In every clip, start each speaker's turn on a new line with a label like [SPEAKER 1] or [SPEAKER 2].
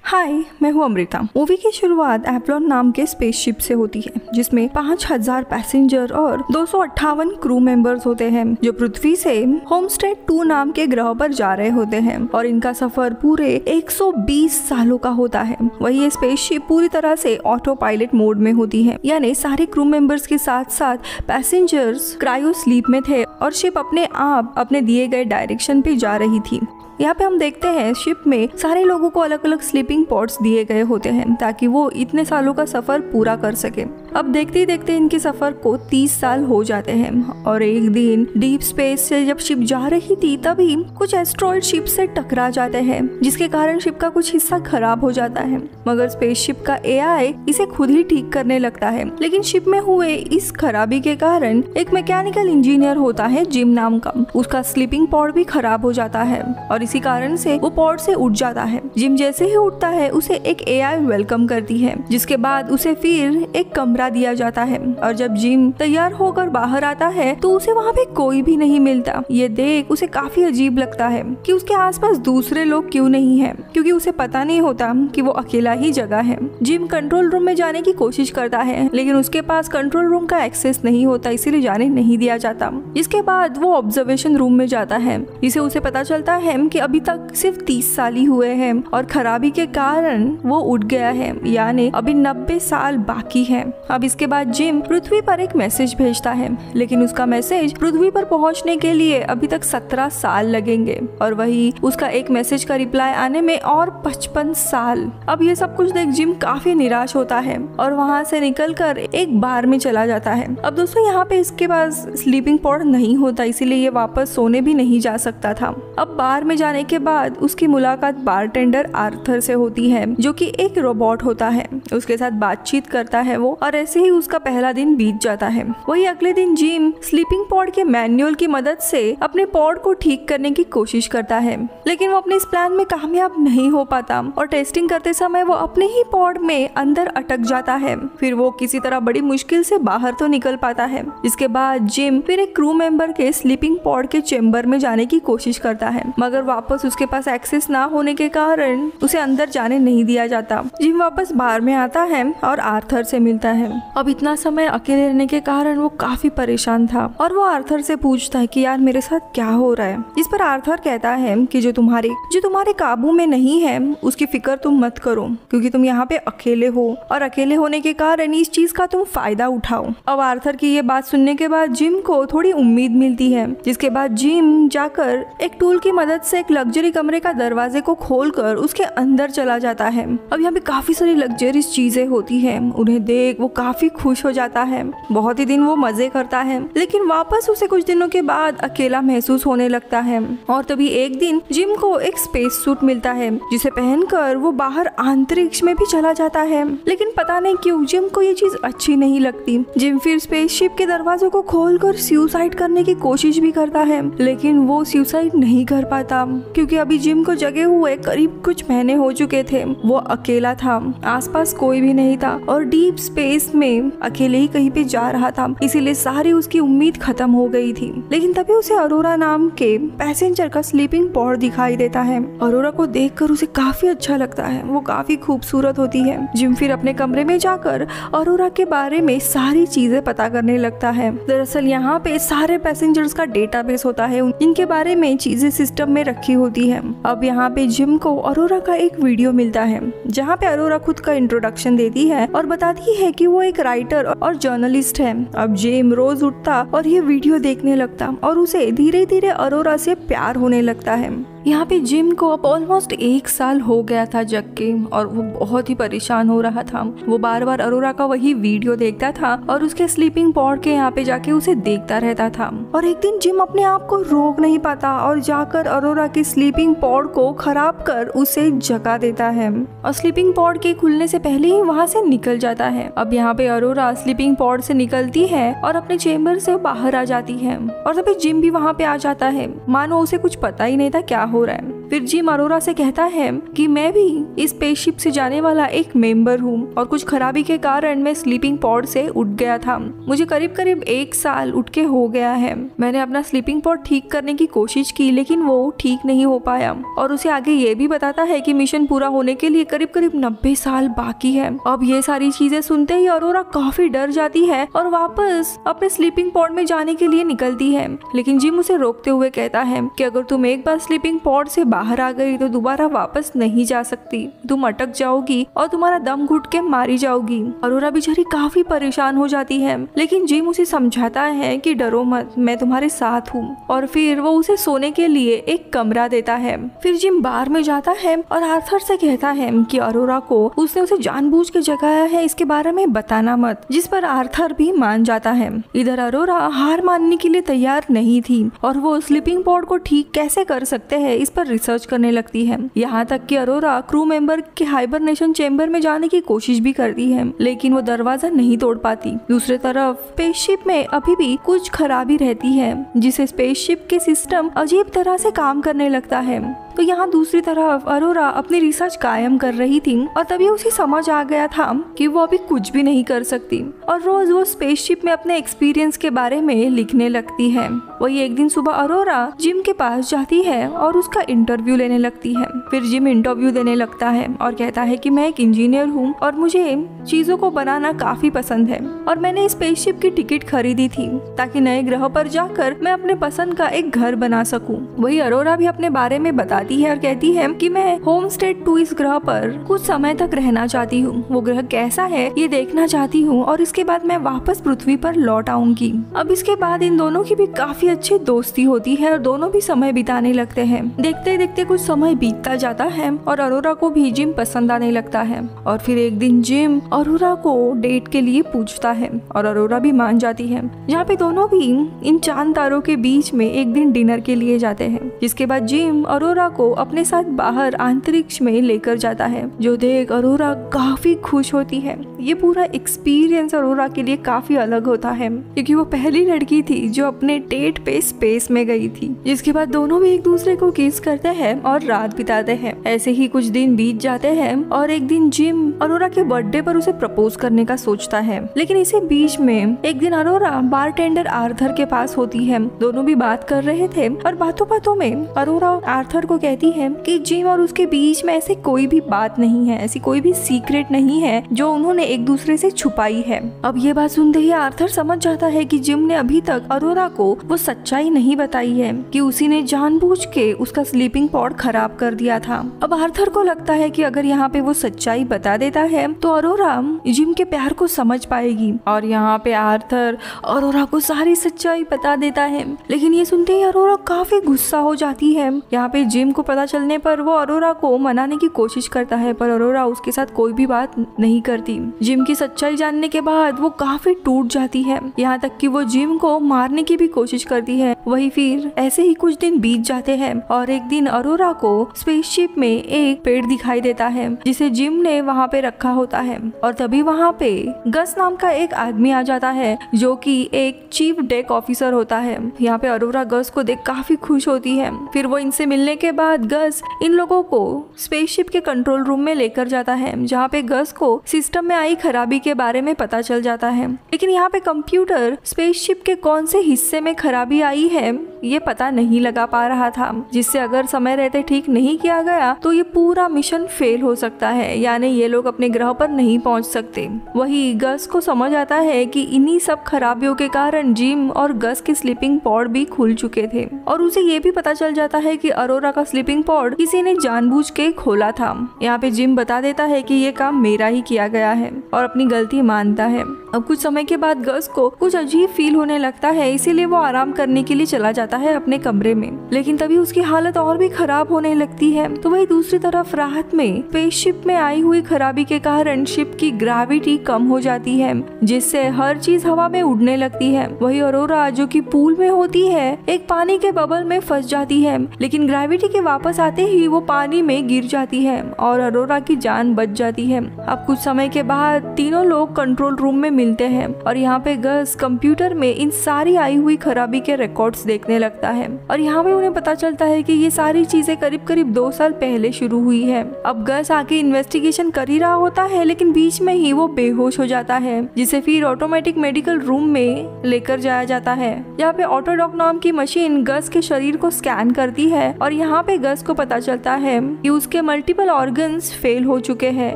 [SPEAKER 1] हाय, मैं हूँ अमृता। मूवी की शुरुआत एप्लॉन नाम के स्पेसशिप से होती है जिसमें 5000 पैसेंजर और 258 क्रू मेंबर्स होते हैं जो पृथ्वी से होमस्टेड 2 नाम के ग्रह पर जा रहे होते हैं और इनका सफर पूरे 120 सालों का होता है। वही ये स्पेसशिप पूरी तरह से ऑटो पायलट मोड में होती है, यानी सारे क्रू मेंबर्स के साथ साथ पैसेंजर्स क्रायो स्लीप में थे और शिप अपने आप अपने दिए गए डायरेक्शन पे जा रही थी। यहाँ पे हम देखते हैं शिप में सारे लोगों को अलग अलग स्लीपिंग पॉड्स दिए गए होते हैं ताकि वो इतने सालों का सफर पूरा कर सके। अब देखते ही देखते इनके सफर को 30 साल हो जाते हैं और एक दिन डीप स्पेस से जब शिप जा रही थी तभी कुछ एस्ट्रॉइड शिप से टकरा जाते हैं जिसके कारण शिप का कुछ हिस्सा खराब हो जाता है, मगर स्पेसशिप का एआई इसे खुद ही ठीक करने लगता है। लेकिन शिप में हुए इस खराबी के कारण एक मैकेनिकल इंजीनियर होता है जिम नाम का, उसका स्लीपिंग पॉड भी खराब हो जाता है और इसी कारण से वो पॉड से उठ जाता है। जिम जैसे ही उठता है उसे एक एआई वेलकम करती है जिसके बाद उसे फिर एक कमरा दिया जाता है और जब जिम तैयार होकर बाहर आता है तो उसे वहाँ पे कोई भी नहीं मिलता। ये देख उसे काफी अजीब लगता है कि उसके आसपास दूसरे लोग क्यों नहीं हैं, क्योंकि उसे पता नहीं होता कि वो अकेला ही जगह है। जिम कंट्रोल रूम में जाने की कोशिश करता है लेकिन उसके पास कंट्रोल रूम का एक्सेस नहीं होता, इसीलिए जाने नहीं दिया जाता। इसके बाद वो ऑब्जर्वेशन रूम में जाता है जिसे उसे पता चलता है कि अभी तक सिर्फ 30 साल ही हुए हैं और खराबी के कारण वो उठ गया है, यानी अभी 90 साल बाकी है। अब इसके बाद जिम पृथ्वी पर एक मैसेज भेजता है लेकिन उसका मैसेज पृथ्वी पर पहुंचने के लिए अभी तक 17 साल लगेंगे और वही उसका एक मैसेज का रिप्लाई आने में और 55 साल। अब ये सब कुछ देख जिम काफी निराश होता है और वहां से निकलकर एक बार में चला जाता है। अब दोस्तों यहाँ पे इसके पास स्लीपिंग पॉड नहीं होता, इसीलिए ये वापस सोने भी नहीं जा सकता था। अब बार में जाने के बाद उसकी मुलाकात बारटेंडर आर्थर से होती है जो कि एक रोबोट होता है। उसके साथ बातचीत करता है वो और ऐसे ही उसका पहला दिन बीत जाता है। वही अगले दिन जिम स्लीपिंग पॉड के मैनुअल की मदद से अपने पॉड को ठीक करने की कोशिश करता है लेकिन वो अपने इस प्लान में कामयाब नहीं हो पाता और टेस्टिंग करते समय वो अपने ही पॉड में अंदर अटक जाता है। फिर वो किसी तरह बड़ी मुश्किल से बाहर तो निकल पाता है। इसके बाद जिम फिर एक क्रू मेंबर के स्लीपिंग पॉड के चेम्बर में जाने की कोशिश करता है मगर वापस उसके पास एक्सेस ना होने के कारण उसे अंदर जाने नहीं दिया जाता। जिम वापस बाहर में आता है और आर्थर से मिलता है। अब इतना समय अकेले रहने के कारण वो काफी परेशान था और वो आर्थर से पूछता है कि यार मेरे साथ क्या हो रहा है। इस पर आर्थर कहता है कि जो तुम्हारे काबू में नहीं है उसकी फिक्र तुम मत करो क्योंकि तुम यहाँ पे अकेले हो और अकेले होने के कारण इस चीज का तुम फायदा उठाओ। अब आर्थर की ये बात सुनने के बाद जिम को थोड़ी उम्मीद मिलती है, जिसके बाद जिम जाकर एक टूल की मदद से एक लग्जरी कमरे का दरवाजे को खोलकर उसके अंदर चला जाता है। अब यहाँ पे काफी सारी लग्जरीज चीजें होती है, उन्हें देख वो काफी खुश हो जाता है। बहुत ही दिन वो मजे करता है लेकिन वापस उसे कुछ दिनों के बाद अकेला महसूस होने लगता है और तभी एक दिन जिम को एक स्पेस सूट मिलता है जिसे पहनकर वो बाहर अंतरिक्ष में भी चला जाता है। लेकिन पता नहीं क्यों जिम को ये चीज अच्छी नहीं लगती। जिम फिर स्पेसशिप के दरवाजों को खोलकर सुसाइड करने की कोशिश भी करता है लेकिन वो सुसाइड नहीं कर पाता क्योंकि अभी जिम को जगे हुए करीब कुछ महीने हो चुके थे। वो अकेला था, आसपास कोई भी नहीं था और डीप स्पेस में अकेले ही कहीं पे जा रहा था, इसीलिए सारी उसकी उम्मीद खत्म हो गई थी। लेकिन तभी उसे अरोरा नाम के पैसेंजर का स्लीपिंग पॉड दिखाई देता है। अरोरा को देखकर उसे काफी अच्छा लगता है, वो काफी खूबसूरत होती है। जिम फिर अपने कमरे में जाकर अरोरा के बारे में सारी चीजें पता करने लगता है। दरअसल यहाँ पे सारे पैसेंजर्स का डेटाबेस होता है, इनके बारे में चीजें सिस्टम में रखी होती है। अब यहाँ पे जिम को अरोरा का एक वीडियो मिलता है जहाँ पे अरोरा खुद का इंट्रोडक्शन देती है और बताती है कि वो एक राइटर और जर्नलिस्ट है। अब जिम रोज उठता और ये वीडियो देखने लगता और उसे धीरे धीरे अरोरा से प्यार होने लगता है। यहाँ पे जिम को अब ऑलमोस्ट 1 साल हो गया था जग के और वो बहुत ही परेशान हो रहा था। वो बार बार अरोरा का वही वीडियो देखता था और उसके स्लीपिंग पॉड के यहाँ पे जाके उसे देखता रहता था। और एक दिन जिम अपने आप को रोक नहीं पाता और जाकर अरोरा की स्लीपिंग पॉड को खराब कर उसे जगा देता है और स्लीपिंग पॉड के खुलने से पहले ही वहाँ से निकल जाता है। अब यहाँ पे अरोरा स्लीपिंग पॉड से निकलती है और अपने चेम्बर से बाहर आ जाती है और तभी जिम भी वहाँ पे आ जाता है, मानो उसे कुछ पता ही नहीं था क्या हो रहा है। फिर जिम अरोरा से कहता है कि मैं भी इस स्पेसशिप से जाने वाला एक मेंबर हूँ और कुछ खराबी के कारण मैं स्लीपिंग पॉड से उठ गया था। मुझे करीब करीब 1 साल उठ के हो गया है। मैंने अपना स्लीपिंग पॉड ठीक करने की कोशिश की लेकिन वो ठीक नहीं हो पाया। और उसे आगे ये भी बताता है कि मिशन पूरा होने के लिए करीब करीब 90 साल बाकी है। अब ये सारी चीजें सुनते ही अरोरा काफी डर जाती है और वापस अपने स्लीपिंग पॉड में जाने के लिए निकलती है। लेकिन जिम उसे रोकते हुए कहता है कि अगर तुम एक बार स्लीपिंग पॉड से बाहर आ गई तो दोबारा वापस नहीं जा सकती। तुम अटक जाओगी और तुम्हारा दम घुट के मारी जाओगी। अरोरा बेचारी काफी परेशान हो जाती है लेकिन जिम उसे समझाता है कि डरो मत, मैं तुम्हारे साथ हूँ। और फिर वो उसे सोने के लिए एक कमरा देता है। फिर जिम बार में जाता है और आर्थर से कहता है कि अरोरा को उसने उसे जानबूझ के जगाया है, इसके बारे में बताना मत, जिस पर आर्थर भी मान जाता है। इधर अरोरा हार मानने के लिए तैयार नहीं थी और वो स्लीपिंग पॉड को ठीक कैसे कर सकते हैं इस पर रिसर्च करने लगती है। यहाँ तक कि अरोरा क्रू मेंबर के हाइबरनेशन चेंबर में जाने की कोशिश भी करती है लेकिन वो दरवाजा नहीं तोड़ पाती। दूसरी तरफ स्पेसशिप में अभी भी कुछ खराबी रहती है जिसे स्पेसशिप के सिस्टम अजीब तरह से काम करने लगता है। तो यहाँ दूसरी तरफ अरोरा अपनी रिसर्च कायम कर रही थी और तभी उसे समझ आ गया था कि वो अभी कुछ भी नहीं कर सकती और रोज वो स्पेसशिप में अपने एक्सपीरियंस के बारे में लिखने लगती है। वही एक दिन सुबह अरोरा जिम के पास जाती है और उसका इंटरव्यू लेने लगती है। फिर जिम इंटरव्यू देने लगता है और कहता है कि मैं एक इंजीनियर हूँ और मुझे चीजों को बनाना काफी पसंद है और मैंने स्पेसशिप की टिकट खरीदी थी ताकि नए ग्रह पर जाकर मैं अपने पसंद का एक घर बना सकूं। वही अरोरा भी अपने बारे में बताती है और कहती है कि मैं होमस्टेड 2 इस ग्रह पर कुछ समय तक रहना चाहती हूँ। वो ग्रह कैसा है ये देखना चाहती हूँ और इसके बाद मैं वापस पृथ्वी पर लौट आऊंगी। अब इसके बाद इन दोनों की भी काफी अच्छी दोस्ती होती है और दोनों भी समय बिताने लगते हैं। देखते देखते कुछ समय बीतता जाता है और अरोरा को भी जिम पसंद आने लगता है और फिर एक दिन जिम अरोरा को डेट के लिए पूछता है और अरोरा भी मान जाती है, जहाँ पे दोनों भी इन चांद तारों के बीच में एक दिन डिनर के लिए जाते हैं। जिसके बाद जिम अरोरा को अपने साथ बाहर अंतरिक्ष में लेकर जाता है, जो देख अरोरा काफी खुश होती है। ये पूरा एक्सपीरियंस अरोरा के लिए काफी अलग होता है क्योंकि वो पहली लड़की थी जो अपने डेट पे स्पेस में गई थी। जिसके बाद दोनों भी एक दूसरे को किस करते हैं और रात बिताते हैं। ऐसे ही कुछ दिन बीत जाते हैं और एक दिन जिम अरोरा के बर्थडे पर उसे प्रपोज करने का सोचता है। लेकिन इसी बीच में एक दिन अरोरा बारटेंडर आर्थर के पास होती है। दोनों भी बात कर रहे थे और बातों बातों में अरोरा आर्थर को कहती है कि जिम और उसके बीच में ऐसी कोई भी बात नहीं है, ऐसी कोई भी सीक्रेट नहीं है जो उन्होंने एक दूसरे से छुपाई है। अब ये बात सुनते ही आर्थर समझ जाता है कि जिम ने अभी तक अरोरा को वो सच्चाई नहीं बताई है कि उसी ने जानबूझ के उसका स्लीपिंग पॉड खराब कर दिया था। अब आर्थर को लगता है कि अगर यहाँ पे वो सच्चाई बता देता है तो अरोरा जिम के प्यार को समझ पाएगी और यहाँ पे आर्थर अरोरा को सारी सच्चाई बता देता है। लेकिन ये सुनते ही अरोरा काफी गुस्सा हो जाती है। यहाँ पे जिम को पता चलने पर वो अरोरा को मनाने की कोशिश करता है पर अरोरा उसके साथ कोई भी बात नहीं करती। जिम की सच्चाई जानने के बाद वो काफी टूट जाती है, यहाँ तक कि वो जिम को मारने की भी कोशिश करती है। वही फिर ऐसे ही कुछ दिन बीत जाते हैं और एक दिन अरोरा को स्पेसशिप में एक पेड़ दिखाई देता है जिसे जिम ने वहाँ पे रखा होता है और तभी वहाँ पे गस नाम का एक आदमी आ जाता है जो कि एक चीफ डेक ऑफिसर होता है। यहाँ पे अरोरा गस को देख काफी खुश होती है। फिर वो इनसे मिलने के बाद गस इन लोगों को स्पेसशिप के कंट्रोल रूम में लेकर जाता है जहाँ पे गस को सिस्टम में आई खराबी के बारे में पता चल जाता है। लेकिन यहाँ पे कंप्यूटर स्पेसशिप के कौन से हिस्से में खराबी आई है ये पता नहीं लगा पा रहा था, जिससे अगर समय रहते ठीक नहीं किया गया तो ये पूरा मिशन फेल हो सकता है, यानी ये लोग अपने ग्रह पर नहीं पहुंच सकते। वही गस को समझ आता है कि इन्हीं सब खराबियों के कारण जिम और गस के स्लीपिंग पॉड भी खुल चुके थे और उसे ये भी पता चल जाता है कि अरोरा का स्लीपिंग पॉड किसी ने जानबूझ के खोला था। यहाँ पे जिम बता देता है कि ये काम मेरा ही किया गया है और अपनी गलती मानता है। अब कुछ समय के बाद गस को कुछ अजीब फील होने लगता है, इसीलिए वो आराम करने के लिए चला जाता है अपने कमरे में। लेकिन तभी उसकी हालत और भी खराब होने लगती है। तो वही दूसरी तरफ रात में स्पेसशिप में आई हुई खराबी के कारण शिप की ग्रेविटी कम हो जाती है, जिससे हर चीज हवा में उड़ने लगती है। वही अरोरा जो कि पूल में होती है एक पानी के बबल में फंस जाती है, लेकिन ग्रेविटी के वापस आते ही वो पानी में गिर जाती है और अरोरा की जान बच जाती है। अब कुछ समय के बाद तीनों लोग कंट्रोल रूम में मिलते हैं और यहाँ पे गस कंप्यूटर में इन सारी आई हुई खराबी के रिकॉर्ड्स देखने लगता है और यहाँ पे उन्हें पता चलता है कि ये सारी चीजें करीब करीब 2 साल पहले शुरू हुई है। अब गस आके इन्वेस्टिगेशन कर ही रहा होता है, लेकिन बीच में ही वो बेहोश हो जाता है, जिसे फिर ऑटोमेटिक मेडिकल रूम में लेकर जाया जाता है। यहाँ पे ऑटोडॉक नाम की मशीन गस के शरीर को स्कैन करती है और यहाँ पे गस को पता चलता है कि उसके मल्टीपल ऑर्गन्स फेल हो चुके हैं,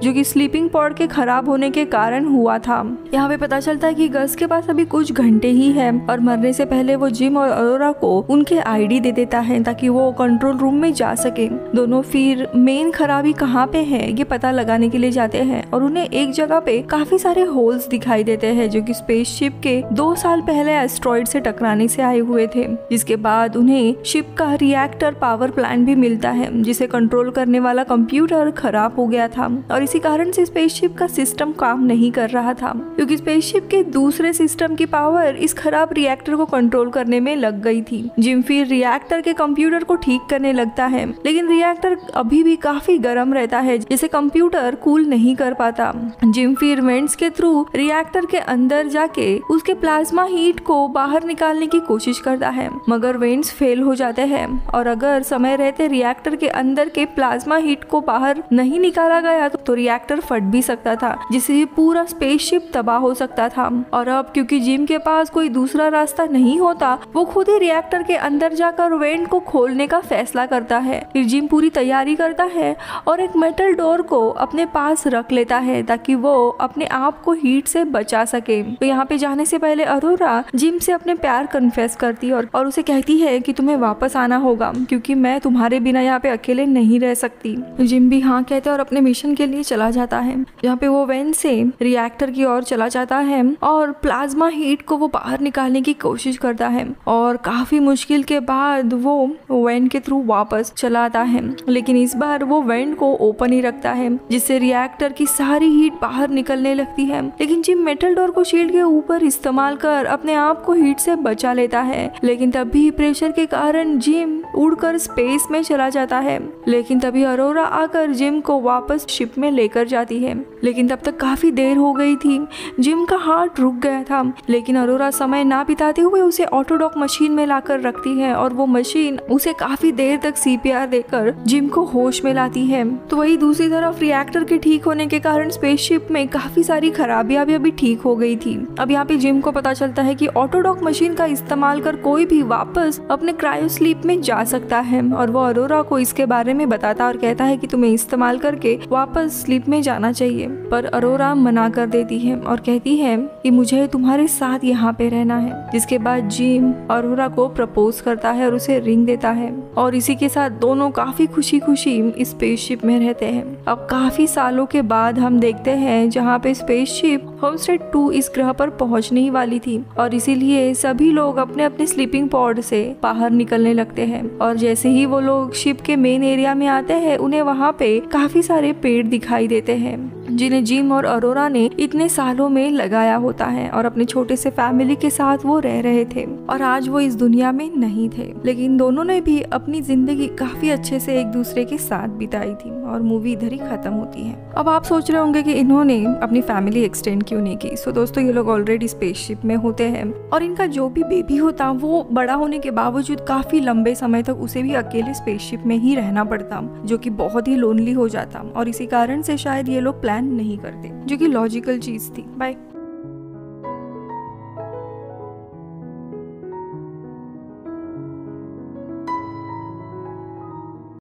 [SPEAKER 1] जो कि स्लीपिंग पॉड के खराब होने के कारण हुआ था। यहाँ पे पता चलता है कि गस के पास अभी कुछ घंटे ही है और मरने से पहले वो जिम और अरोरा को उनके आईडी दे देता है ताकि वो कंट्रोल रूम में जा सके। दोनों फिर मेन खराबी कहाँ पे है ये पता लगाने के लिए जाते हैं और उन्हें एक जगह पे काफी सारे होल्स दिखाई देते हैं जो कि स्पेसशिप के 2 साल पहले एस्ट्रॉइड से टकराने से आए हुए थे। जिसके बाद उन्हें शिप का रिएक्टर पावर प्लांट भी मिलता है, जिसे कंट्रोल करने वाला कंप्यूटर खराब हो गया था और इसी कारण से स्पेसशिप का सिस्टम काम नहीं कर रहा था, क्योंकि स्पेसशिप के दूसरे सिस्टम की पावर इस खराब रिएक्टर को कंट्रोल करने में लग गई थी। जिम फिर रिएक्टर के कंप्यूटर को ठीक करने लगता है, लेकिन रिएक्टर अभी भी काफी गर्म रहता है, जिसे कंप्यूटर कूल नहीं कर पाता। जिम फिर वेंट्स के थ्रू रिएक्टर के अंदर जाके उसके प्लाज्मा हीट को बाहर निकालने की कोशिश करता है, मगर वेंट्स फेल हो जाते हैं और अगर समय रहते रिएक्टर के अंदर के प्लाज्मा हीट को बाहर नहीं निकाला गया तो रिएक्टर फट भी सकता था, जिससे पूरा स्पेसशिप तबाह हो सकता था। और अब क्योंकि जिम के पास कोई दूसरा रास्ता नहीं होता, वो खुद ही रिएक्टर के अंदर जाकर वेंट को खोलने का फैसला करता है। फिर जिम पूरी तैयारी करता है और एक मेटल डोर को अपने पास रख लेता है ताकि वो अपने आप को हीट से बचा सके। तो यहाँ पे जाने से पहले अरोरा जिम से अपने प्यार कन्फेस करती है और उसे कहती है कि तुम्हें वापस आना होगा क्योंकि मैं तुम्हारे बिना यहाँ पे अकेले नहीं रह सकती। जिम भी हाँ कहते और अपने मिशन के लिए चला जाता है, जहाँ पे वो वेंट से रिएक्टर की ओर चला जाता है और प्लाज्मा हीट को वो बाहर निकालने की कोशिश करता है और काफी मुश्किल के बाद वो वेंट के थ्रू वापस चला आता है, लेकिन इस बार वो वेंट को ओपन ही रखता है, जिससे रिएक्टर की सारी हीट बाहर निकलने लगती है। लेकिन जिम मेटल डोर को शील्ड के ऊपर इस्तेमाल कर अपने आप को हीट से बचा लेता है, लेकिन तब भी प्रेशर के कारण जिम उड़कर स्पेस में चला जाता है। लेकिन तभी अरोरा आकर जिम को वापस शिप में लेकर जाती है, लेकिन तब तक काफी देर हो गई थी। जिम का हार्ट रुक गया था, लेकिन अरोरा समय ना बिताते हुए उसे ऑटोडॉक मशीन में लाकर रखती है और वो मशीन उसे काफी देर तक सीपीआर देकर जिम को होश में लाती है। तो वही दूसरी तरफ रिएक्टर के ठीक होने के कारण स्पेसशिप में काफी सारी खराबियां भी अभी ठीक हो गई थी। अब यहाँ पे जिम को पता चलता है कि ऑटोडॉक मशीन का इस्तेमाल कर कोई भी वापस अपने क्रायो स्लीप में जा सकता है और वो अरोरा को इसके बारे में बताता और कहता है कि तुम्हें इस्तेमाल करके वापस स्लीप में जाना चाहिए, पर अरोरा मना कर देती है और कहती है कि मुझे तुम्हारे साथ यहाँ पे रहना है। जिसके बाद जिम अरोरा को प्रपोज करता है और उसे रिंग देता है और इसी के साथ दोनों काफी खुशी खुशी स्पेसशिप में रहते हैं। अब काफी सालों के बाद हम देखते हैं जहाँ पे स्पेसशिप होमस्टेड 2 इस ग्रह पर पहुंचने ही वाली थी और इसीलिए सभी लोग अपने अपने स्लीपिंग पॉड से बाहर निकलने लगते हैं और जैसे ही वो लोग शिप के मेन एरिया में आते हैं उन्हें वहाँ पे काफी सारे पेड़ दिखाई देते हैं जिन्हें जिम और अरोरा ने इतने सालों में लगाया होता है और अपने छोटे से फैमिली के साथ वो रह रहे थे और आज वो इस दुनिया में नहीं थे, लेकिन दोनों ने भी अपनी जिंदगी काफी अच्छे से एक दूसरे के साथ बिताई थी और मूवी इधर ही खत्म होती है। अब आप सोच रहे होंगे कि इन्होंने अपनी फैमिली एक्सटेंड क्यों नहीं की। सो दोस्तों, ये लोग ऑलरेडी स्पेसशिप में होते हैं और इनका जो भी बेबी होता वो बड़ा होने के बावजूद काफी लंबे समय तक उसे भी अकेले स्पेसशिप में ही रहना पड़ता, जो कि बहुत ही लोनली हो जाता और इसी कारण से शायद ये लोग प्लान नहीं करते, जो कि लॉजिकल चीज थी। बाय।